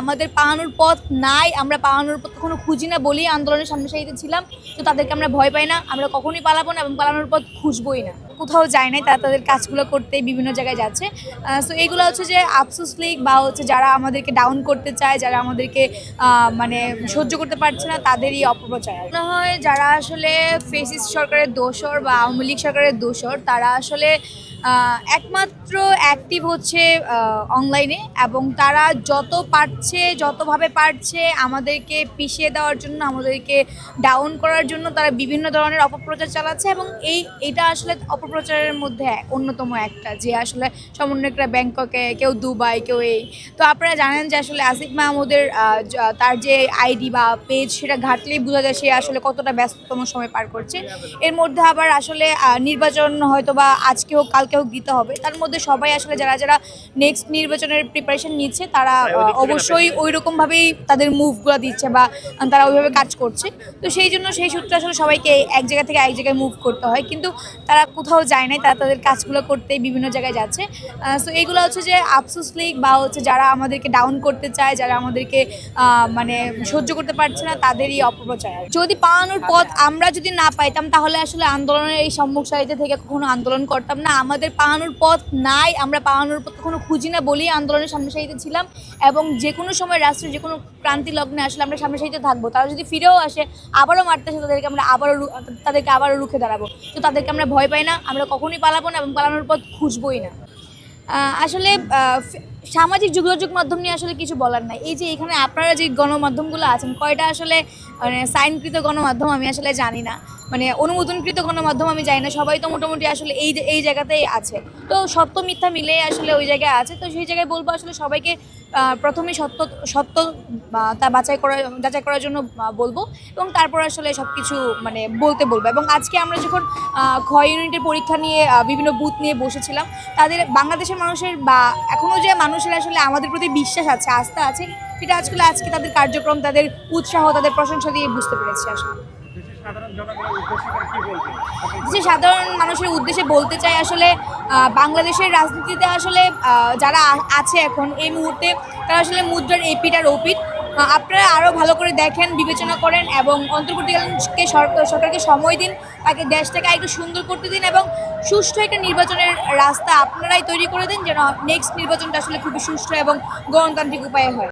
আমাদের পালানোর পথ নাই, আমরা পালানোর পথ কখনো খুঁজি না বলেই আন্দোলনের সামনে সারিতে ছিলাম। তো তাদেরকে আমরা ভয় পাই না, আমরা কখনোই পালাবো না এবং পালানোর পথ খুঁজবোই না। কোথাও যায় নাই, তারা তাদের কাজগুলো করতে বিভিন্ন জায়গায় যাচ্ছে। সো এইগুলো হচ্ছে যে আফসোস লীগ বা হচ্ছে যারা আমাদেরকে ডাউন করতে চায়, যারা আমাদেরকে মানে সহ্য করতে পারছে না, তাদেরই অপপ্রচার। মনে হয় যারা আসলে ফেসিস্ট সরকারের দোসর বা আওয়ামী লীগ সরকারের দোসর, তারা আসলে একমাত্র অ্যাক্টিভ হচ্ছে অনলাইনে, এবং তারা যত পারছে যতভাবে পারছে আমাদেরকে পিছিয়ে দেওয়ার জন্য, আমাদেরকে ডাউন করার জন্য তারা বিভিন্ন ধরনের অপপ্রচার চালাচ্ছে। এবং এইটা আসলে অপপ্রচারের মধ্যে অন্যতম একটা, যে আসলে সমন্বয়করা ব্যাংককে, কেউ দুবাই, কেউ এই। তো আপনারা জানেন যে আসলে আসিফ মাহমুদের তার যে আইডি বা পেজ, সেটা ঘাটলেই বোঝা যায় সে আসলে কতটা ব্যস্ততম সময় পার করছে। এর মধ্যে আবার আসলে নির্বাচন হয়তো বা আজকে হোক কালকে হোক দিতে হবে, তার মধ্যে সবাই আসলে যারা যারা নেক্সট নির্বাচনের প্রিপারেশন নিচ্ছে, তারা অবশ্যই ওই রকমভাবেই তাদের মুভগুলো দিচ্ছে বা তারা ওইভাবে কাজ করছে। তো সেই জন্য সেই সূত্রে আসলে সবাইকে এক জায়গা থেকে এক জায়গায় মুভ করতে হয়, কিন্তু তারা কোথাও যায় নাই, তারা তাদের কাজগুলো করতে বিভিন্ন জায়গায় যাচ্ছে। সো এইগুলো হচ্ছে যে আফসোস লীগ বা হচ্ছে যারা আমাদেরকে ডাউন করতে চায়, যারা আমাদেরকে মানে সহ্য করতে পারছে না, তাদেরই অপপ্রচার। যদি পালানোর পথ আমরা যদি না পাইতাম, তাহলে আসলে আন্দোলনের এই সম্মুখ সারিতে থেকে কখনো আন্দোলন করতাম না। আমাদের পালানোর পথ নাই, আমরা পালানোর পথ কখনো খুঁজি না বলেই আন্দোলনের সামনে সারিতে ছিলাম। এবং যে কোনো সময় রাষ্ট্রের যে কোনো ক্রান্তি লগ্নে আসলে আমরা সামনে সারিতে থাকবো। তারা যদি ফিরেও আসে, আবারও মারতে আসে, তাদেরকে আবারও রুখে দাঁড়াবো। তো তাদেরকে আমরা ভয় পাই না, আমরা কখনোই পালাবো না এবং পালানোর পথ খুঁজবোই না। আসলে সামাজিক যোগাযোগ মাধ্যম নিয়ে আসলে কিছু বলার নাই। এই যে এখানে আপনারা যে গণমাধ্যমগুলো আছেন, কয়টা আসলে মানে সাইনকৃত গণমাধ্যম আমি আসলে জানি না, মানে অনুমোদনকৃত গণমাধ্যম আমি জানি না। সবাই তো মোটামুটি আসলে এই জায়গাতেই আছে। তো সত্য মিথ্যা মিলে আসলে ওই জায়গায় আছে। তো সেই জায়গায় বলবো আসলে সবাইকে প্রথমে সত্য তা যাচাই করার জন্য বলবো, এবং তারপর আসলে সব কিছু মানে বলতে বলবো। এবং আজকে আমরা যখন খ ইউনিটের পরীক্ষা নিয়ে বিভিন্ন বুথ নিয়ে বসেছিলাম, তাদের বাংলাদেশের মানুষের বা এখনও যে মানুষের আসলে আমাদের প্রতি বিশ্বাস আছে, আস্থা আছে, সেটা আজকে তাদের কার্যক্রম, তাদের উৎসাহ, তাদের প্রশংসা দিয়ে বুঝতে পেরেছি। আসলে যে সাধারণ মানুষের উদ্দেশ্যে বলতে চাই, আসলে বাংলাদেশের রাজনীতিতে আসলে যারা আছে এখন এই মুহূর্তে, তারা আসলে মুদ্রার এপিঠ আর ওপিঠ। আপনারা আরও ভালো করে দেখেন, বিবেচনা করেন এবং অন্তর্বর্তীকালীনকে সরকারকে সময় দিন, তাকে দেশটাকে একটু সুন্দর করতে দিন এবং সুষ্ঠু একটা নির্বাচনের রাস্তা আপনারাই তৈরি করে দিন, যেন নেক্সট নির্বাচনটা আসলে খুবই সুষ্ঠু এবং গণতান্ত্রিক উপায়ে হয়।